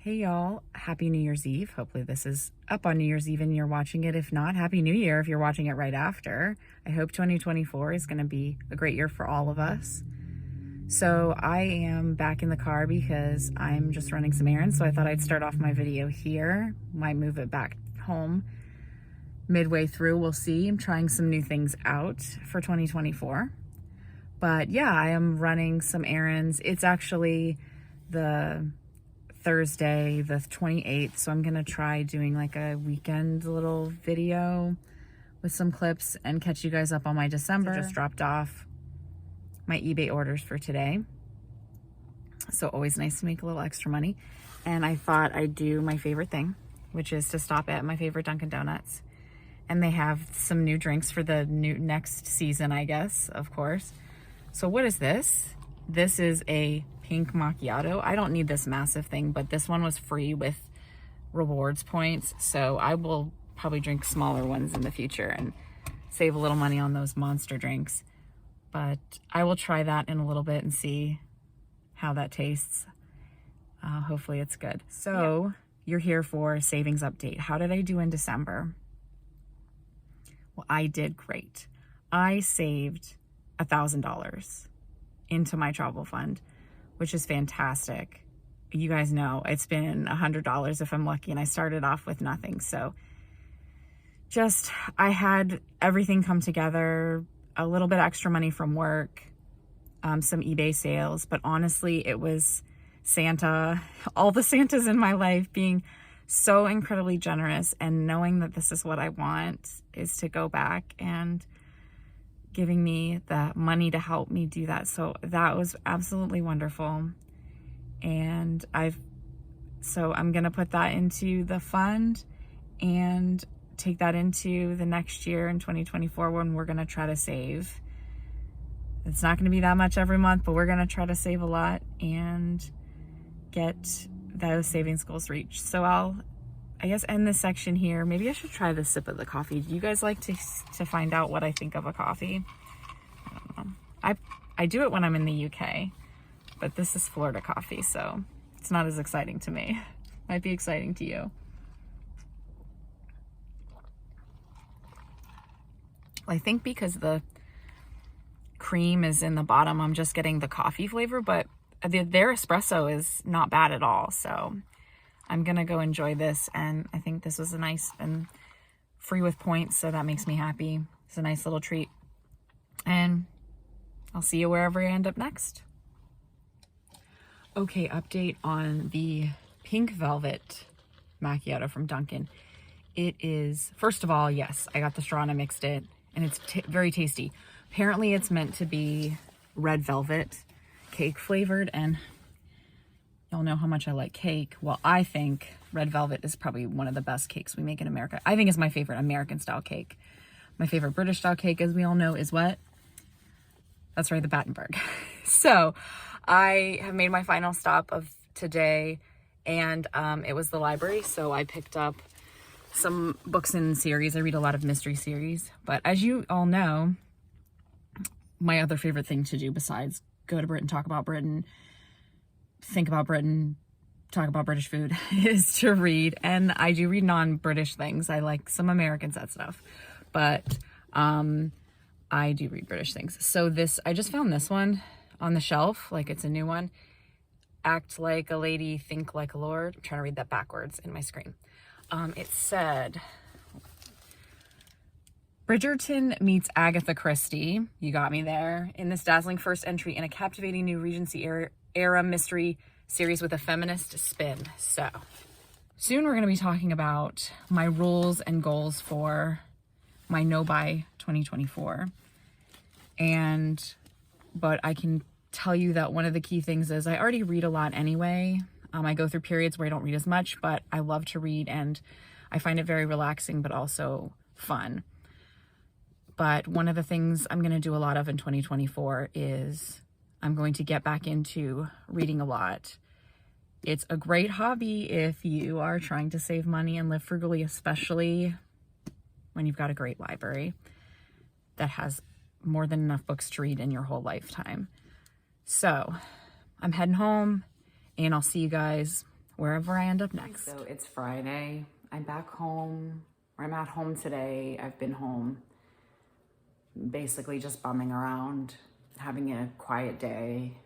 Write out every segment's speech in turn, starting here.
Hey y'all, happy New Year's Eve. Hopefully this is up on New Year's Eve and you're watching it. If not, happy New Year if you're watching it right after. I hope 2024 is going to be a great year for all of us. So I am back in the car because I'm just running some errands. So I thought I'd start off my video here. Might move it back home midway through. We'll see. I'm trying some new things out for 2024. But yeah, I am running some errands. It's actually the Thursday, the 28th, so I'm gonna try doing like a weekend little video with some clips and catch you guys up on my December. I just dropped off my eBay orders for today, so always nice to make a little extra money. And I thought I'd do my favorite thing, which is to stop at my favorite Dunkin' Donuts, and they have some new drinks for the next season, I guess, of course. So what is this? This is a pink macchiato. I don't need this massive thing, but this one was free with rewards points, so I will probably drink smaller ones in the future and save a little money on those monster drinks. But I will try that in a little bit and see how that tastes. Hopefully it's good. So You're here for a savings update. How did I do in December? Well, I did great. I saved $1,000 into my travel fund, which is fantastic. You guys know it's been $100 if I'm lucky, and I started off with nothing. So I had everything come together, a little bit extra money from work, some eBay sales, but honestly, it was Santa, all the Santas in my life being so incredibly generous and knowing that this is what I want is to go back and giving me the money to help me do that. So that was absolutely wonderful. And I'm going to put that into the fund and take that into the next year in 2024 when we're going to try to save. It's not going to be that much every month, but we're going to try to save a lot and get those savings goals reached. So I guess end this section here. Maybe I should try the sip of the coffee. Do you guys like to find out what I think of a coffee? I don't know. I do it when I'm in the UK, but this is Florida coffee, so it's not as exciting to me. Might be exciting to you. I think because the cream is in the bottom, I'm just getting the coffee flavor, but their espresso is not bad at all. So I'm going to go enjoy this. And I think this was a nice and free with points. So that makes me happy. It's a nice little treat. And I'll see you wherever I end up next. Okay, update on the pink velvet macchiato from Dunkin'. It is, first of all, yes, I got the straw and I mixed it, and it's very tasty. Apparently it's meant to be red velvet cake flavored, and y'all know how much I like cake. Well, I think red velvet is probably one of the best cakes we make in America. I think it's my favorite American style cake. My favorite British style cake, as we all know, is what? That's right, the Battenberg. So I have made my final stop of today, and it was the library. So I picked up some books in series. I read a lot of mystery series, but as you all know, my other favorite thing to do besides go to Britain, talk about Britain, think about Britain, talk about British food is to read. And I do read non-British things. I like some American set stuff, but I do read British things. So I just found this one on the shelf, like it's a new one. Act like a lady, think like a lord. I'm trying to read that backwards in my screen. It said, Bridgerton meets Agatha Christie. You got me there. In this dazzling first entry in a captivating new Regency era mystery series with a feminist spin. So soon we're going to be talking about my rules and goals for my no-buy 2024. But I can tell you that one of the key things is I already read a lot anyway. I go through periods where I don't read as much, but I love to read and I find it very relaxing, but also fun. But one of the things I'm going to do a lot of in 2024 is I'm going to get back into reading a lot. It's a great hobby if you are trying to save money and live frugally, especially when you've got a great library that has more than enough books to read in your whole lifetime. So I'm heading home, and I'll see you guys wherever I end up next. So it's Friday. I'm back home, or I'm at home today. I've been home basically just bumming around, having a quiet day.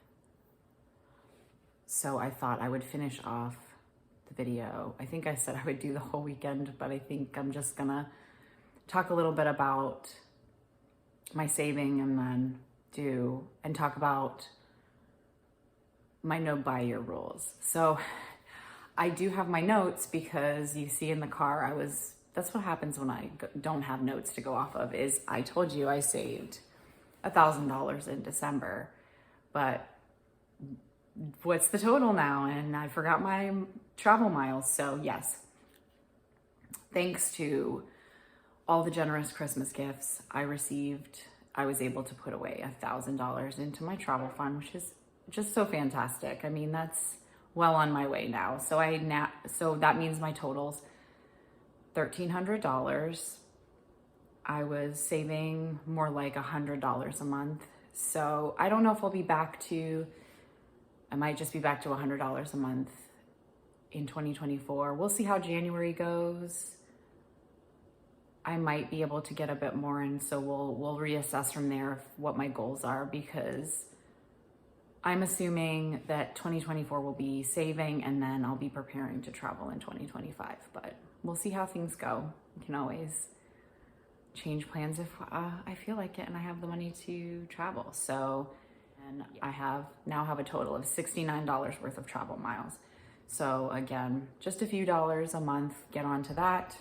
So I thought I would finish off the video. I think I said I would do the whole weekend, but I think I'm just gonna talk a little bit about my saving and then talk about my no buy year rules. So I do have my notes because you see in the car, that's what happens when I don't have notes to go off of, is I told you I saved $1,000 in December, but what's the total now? And I forgot my travel miles. So yes, thanks to all the generous Christmas gifts I received, I was able to put away $1,000 into my travel fund, which is just so fantastic. I mean, that's well on my way now. So that means my total's $1,300. I was saving more like $100 a month. So I don't know if I'll be back to, I might just be back to $100 a month in 2024. We'll see how January goes. I might be able to get a bit more, and so we'll reassess from there what my goals are, because I'm assuming that 2024 will be saving, and then I'll be preparing to travel in 2025. But we'll see how things go. We can always change plans if I feel like it and I have the money to travel. So, and I now have a total of $69 worth of travel miles. So again, just a few dollars a month, get onto that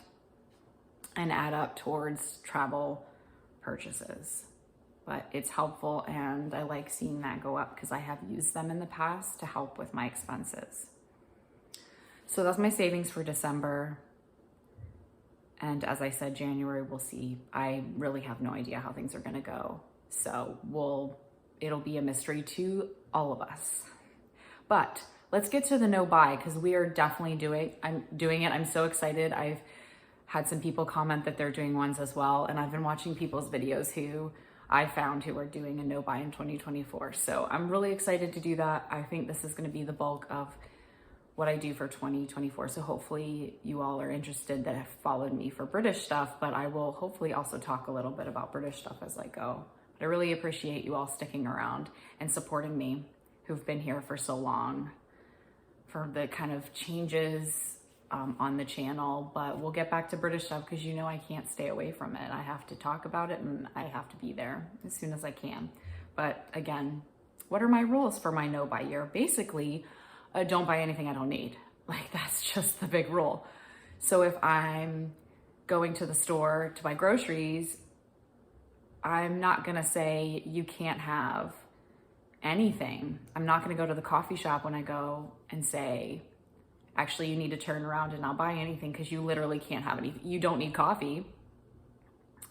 and add up towards travel purchases. But it's helpful, and I like seeing that go up because I have used them in the past to help with my expenses. So that's my savings for December. And as I said, January, we'll see. I really have no idea how things are gonna go. So it'll be a mystery to all of us. But let's get to the no buy, because we are definitely I'm doing it. I'm so excited. I've had some people comment that they're doing ones as well. And I've been watching people's videos who I found who are doing a no buy in 2024. So I'm really excited to do that. I think this is gonna be the bulk of what I do for 2024. So hopefully you all are interested that have followed me for British stuff, but I will hopefully also talk a little bit about British stuff as I go. But I really appreciate you all sticking around and supporting me, who've been here for so long, for the kind of changes on the channel. But we'll get back to British stuff because you know I can't stay away from it. I have to talk about it and I have to be there as soon as I can. But again, what are my rules for my no buy year? Basically, don't buy anything I don't need. Like, that's just the big rule. So if I'm going to the store to buy groceries, I'm not gonna say you can't have anything. I'm not gonna go to the coffee shop when I go and say, actually, you need to turn around and not buy anything because you literally can't have anything. You don't need coffee.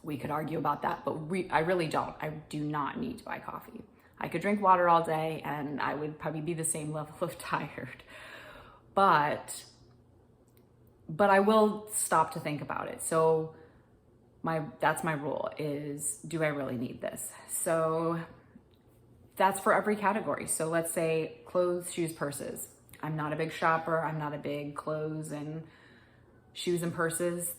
We could argue about that, but I really don't. I do not need to buy coffee. I could drink water all day and I would probably be the same level of tired. But I will stop to think about it. So that's my rule, is, do I really need this? So that's for every category. So let's say clothes, shoes, purses. I'm not a big shopper. I'm not a big clothes and shoes and purses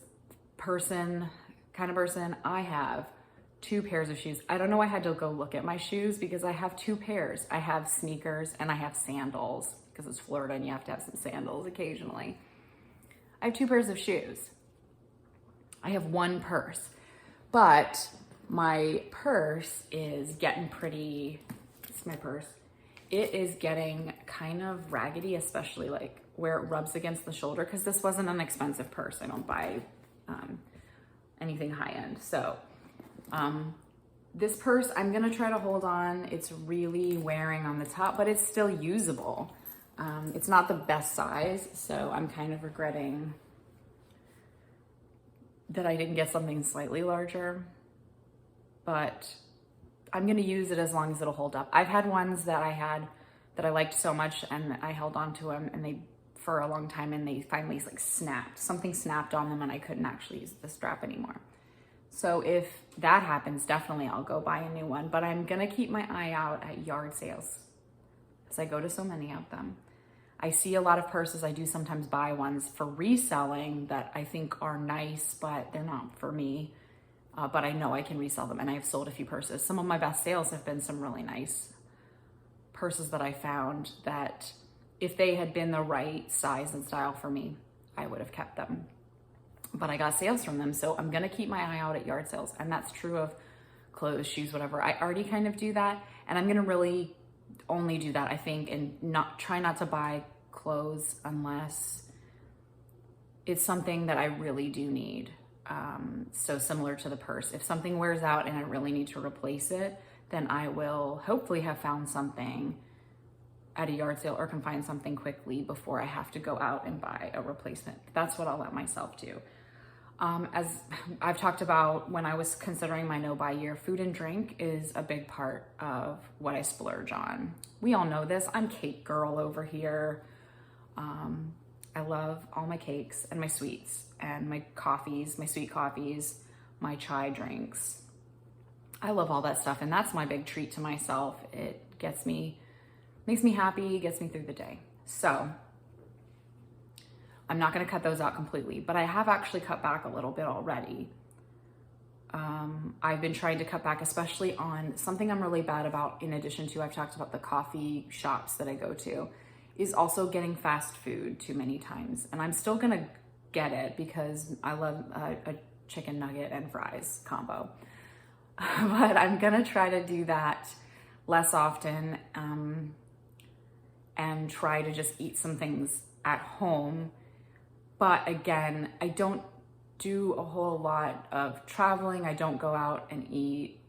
kind of person. I have 2 pairs of shoes. I don't know, I had to go look at my shoes because I have 2 pairs. I have sneakers and I have sandals because it's Florida and you have to have some sandals occasionally. I have 2 pairs of shoes. I have 1 purse, but my purse is getting pretty, it's my purse. It is getting kind of raggedy, especially like where it rubs against the shoulder, because this wasn't an expensive purse. I don't buy anything high end. So this purse, I'm gonna try to hold on. It's really wearing on the top, but it's still usable. It's not the best size, so I'm kind of regretting that I didn't get something slightly larger, but I'm gonna use it as long as it'll hold up. I've had ones that I liked so much and I held on to them and they for a long time and they finally like snapped. Something snapped on them and I couldn't actually use the strap anymore. So if that happens, definitely I'll go buy a new one, but I'm gonna keep my eye out at yard sales because I go to so many of them. I see a lot of purses. I do sometimes buy ones for reselling that I think are nice, but they're not for me. But I know I can resell them, and I've sold a few purses. Some of my best sales have been some really nice purses that I found that if they had been the right size and style for me, I would have kept them. But I got sales from them, so I'm gonna keep my eye out at yard sales, and that's true of clothes, shoes, whatever. I already kind of do that, and I'm gonna really only do that, I think, and try not to buy clothes unless it's something that I really do need. So similar to the purse, if something wears out and I really need to replace it, then I will hopefully have found something at a yard sale or can find something quickly before I have to go out and buy a replacement. That's what I'll let myself do. As I've talked about when I was considering my no-buy year, food and drink is a big part of what I splurge on. We all know this. I'm cake girl over here. I love all my cakes and my sweets and my coffees, my sweet coffees, my chai drinks. I love all that stuff, and that's my big treat to myself. It makes me happy, gets me through the day. So I'm not gonna cut those out completely, but I have actually cut back a little bit already. I've been trying to cut back, especially on something I'm really bad about, in addition to I've talked about the coffee shops that I go to, is also getting fast food too many times. And I'm still gonna get it because I love a chicken nugget and fries combo. But I'm gonna try to do that less often and try to just eat some things at home. But again, I don't do a whole lot of traveling. I don't go out and eat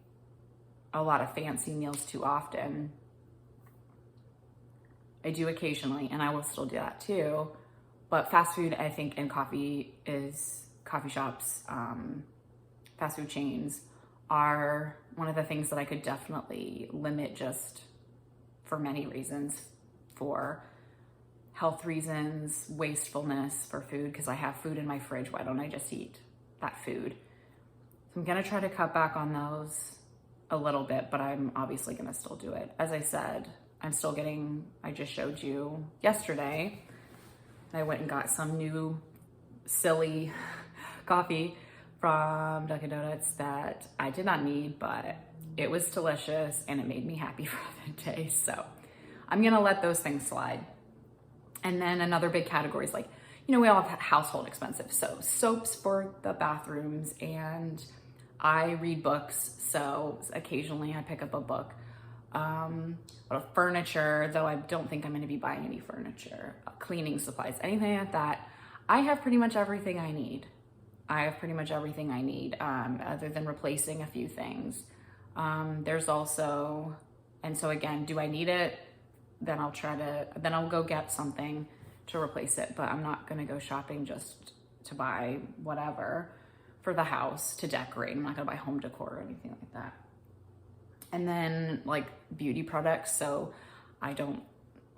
a lot of fancy meals too often. I do occasionally, and I will still do that too. But fast food, I think, and coffee shops, fast food chains are one of the things that I could definitely limit just for many reasons, for health reasons, wastefulness for food, because I have food in my fridge. Why don't I just eat that food? So I'm gonna try to cut back on those a little bit, but I'm obviously gonna still do it. As I said, I just showed you yesterday, I went and got some new silly coffee from Dunkin' Donuts that I did not need, but it was delicious and it made me happy for the day. So I'm gonna let those things slide. And then another big category is, like, we all have household expenses. So soaps for the bathrooms, and I read books. So occasionally I pick up a book. Furniture, though I don't think I'm gonna be buying any furniture, cleaning supplies, anything like that. I have pretty much everything I need. Other than replacing a few things. There's also, and so again, do I need it? Then I'll go get something to replace it, but I'm not gonna go shopping just to buy whatever for the house to decorate. I'm not gonna buy home decor or anything like that. And then, like, beauty products. So I don't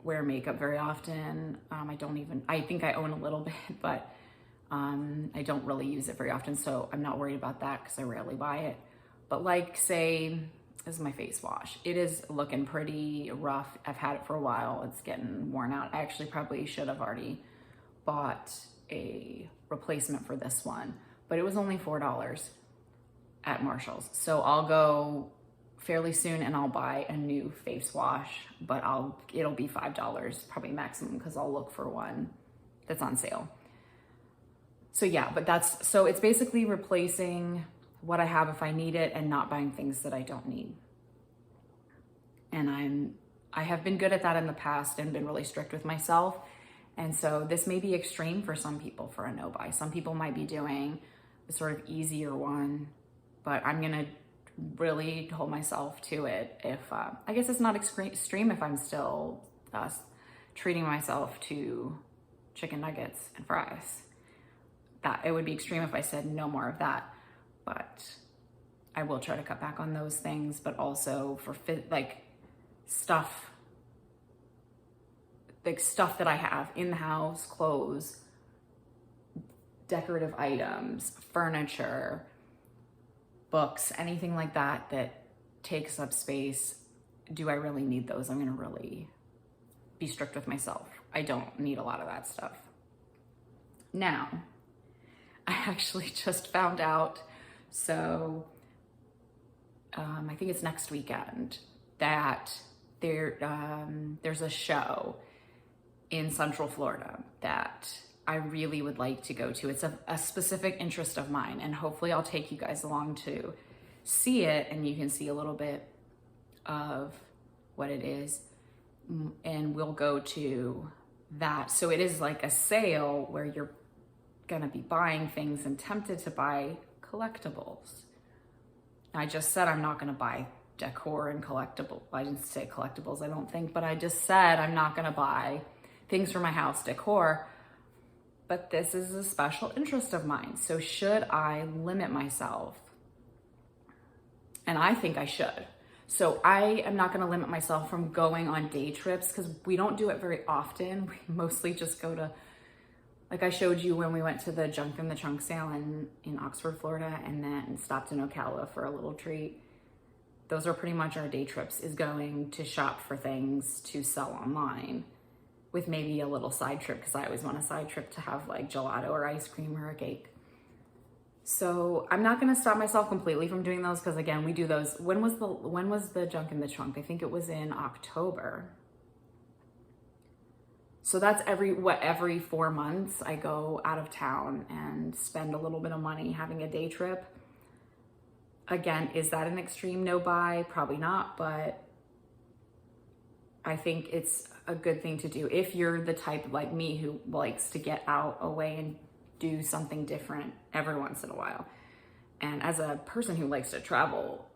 wear makeup very often. I think I own a little bit, but I don't really use it very often. So I'm not worried about that because I rarely buy it. But, like, say, this is my face wash. It is looking pretty rough. I've had it for a while. It's getting worn out. I actually probably should have already bought a replacement for this one, but it was only $4 at Marshall's. So I'll go fairly soon and I'll buy a new face wash, but it'll be $5 probably maximum, because I'll look for one that's on sale. So yeah, but so it's basically replacing what I have if I need it and not buying things that I don't need. And I have been good at that in the past and been really strict with myself. And so this may be extreme for some people for a no-buy. Some people might be doing the sort of easier one, but I'm gonna really hold myself to it. If I guess it's not extreme if I'm still treating myself to chicken nuggets and fries. That it would be extreme if I said no more of that. But I will try to cut back on those things, but also for stuff that I have in the house, clothes, decorative items, furniture, books, anything like that that takes up space. Do I really need those? I'm gonna really be strict with myself I don't need a lot of that stuff. Now, I actually just found out, so I think it's next weekend, that there's a show in Central Florida that I really would like to go to. It's a specific interest of mine, and hopefully I'll take you guys along to see it, and you can see a little bit of what it is, and we'll go to that. So it is like a sale where you're gonna be buying things and tempted to buy collectibles. I just said I'm not gonna buy decor and collectibles. I didn't say collectibles, I don't think, but I just said I'm not gonna buy things for my house decor. But this is a special interest of mine. So should I limit myself? And I think I should. So I am not gonna limit myself from going on day trips, because we don't do it very often. We mostly just go to, like I showed you when we went to the Junk in the Trunk sale in Oxford, Florida, and then stopped in Ocala for a little treat. Those are pretty much our day trips, is going to shop for things to sell online, with maybe a little side trip, because I always want a side trip to have like gelato or ice cream or a cake. So I'm not gonna stop myself completely from doing those, because again, we do those. When was the Junk in the Trunk? I think it was in October. So that's every 4 months I go out of town and spend a little bit of money having a day trip. Again, is that an extreme no buy? Probably not, but I think it's a good thing to do if you're the type like me who likes to get out away and do something different every once in a while. And as a person who likes to travel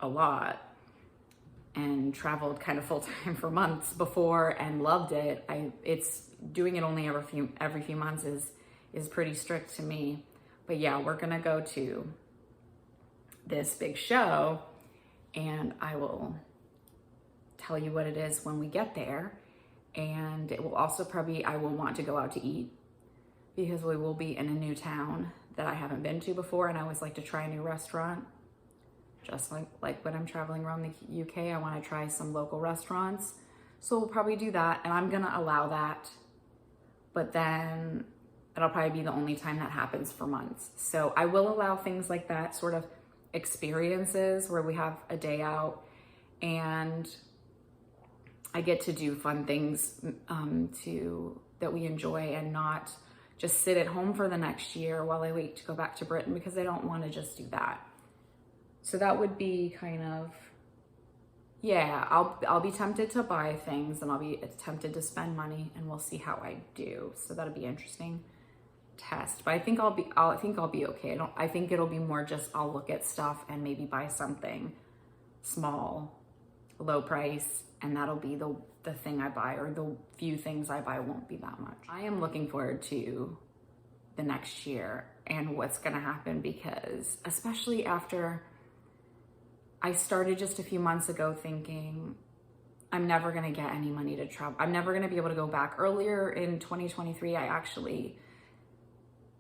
a lot and traveled kind of full time for months before and loved it, it's doing it only every few months is pretty strict to me. But yeah, we're gonna go to this big show, and I will tell you what it is when we get there. And it will also I will want to go out to eat, because we will be in a new town that I haven't been to before, and I always like to try a new restaurant. Just like when I'm traveling around the UK, I want to try some local restaurants. So we'll probably do that, and I'm gonna allow that, but then it'll probably be the only time that happens for months. So I will allow things like that, sort of experiences where we have a day out and I get to do fun things that we enjoy, and not just sit at home for the next year while I wait to go back to Britain, because I don't want to just do that. So that would be kind of, yeah, I'll be tempted to buy things, and I'll be tempted to spend money, and we'll see how I do. So that'll be interesting test. But I think I'll be okay. I think it'll be more just I'll look at stuff and maybe buy something small, low price, and that'll be the thing I buy, or the few things I buy won't be that much. I am looking forward to the next year and what's gonna happen, because especially after I started just a few months ago thinking I'm never gonna get any money to travel. I'm never gonna be able to go back. Earlier in 2023, I actually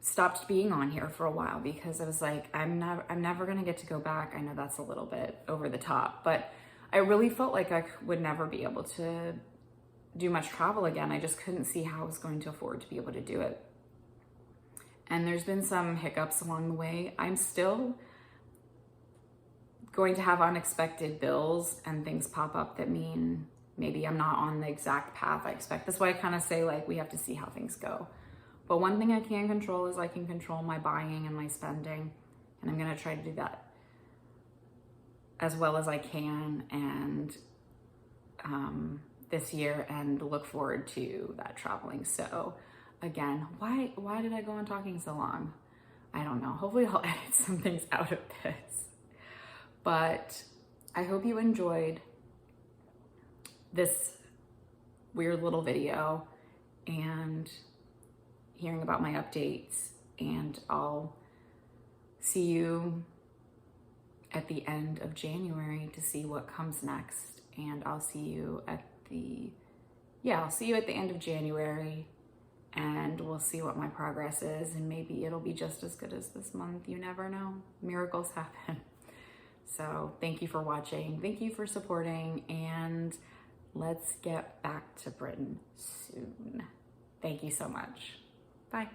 stopped being on here for a while, because I was like, I'm never gonna get to go back. I know that's a little bit over the top, but I really felt like I would never be able to do much travel again. I just couldn't see how I was going to afford to be able to do it. And there's been some hiccups along the way. I'm still going to have unexpected bills and things pop up that mean maybe I'm not on the exact path I expect. That's why I kind of say, like, we have to see how things go. But one thing I can control is I can control my buying and my spending, and I'm gonna try to do that as well as I can, and this year, and look forward to that traveling. So again, why did I go on talking so long? I don't know. Hopefully I'll edit some things out of this. But I hope you enjoyed this weird little video and hearing about my updates, and I'll see you at the end of January to see what comes next. And I'll see you at the end of January, and we'll see what my progress is, and maybe it'll be just as good as this month. You never know. Miracles happen. So thank you for watching. Thank you for supporting, and let's get back to Britain soon. Thank you so much. Bye.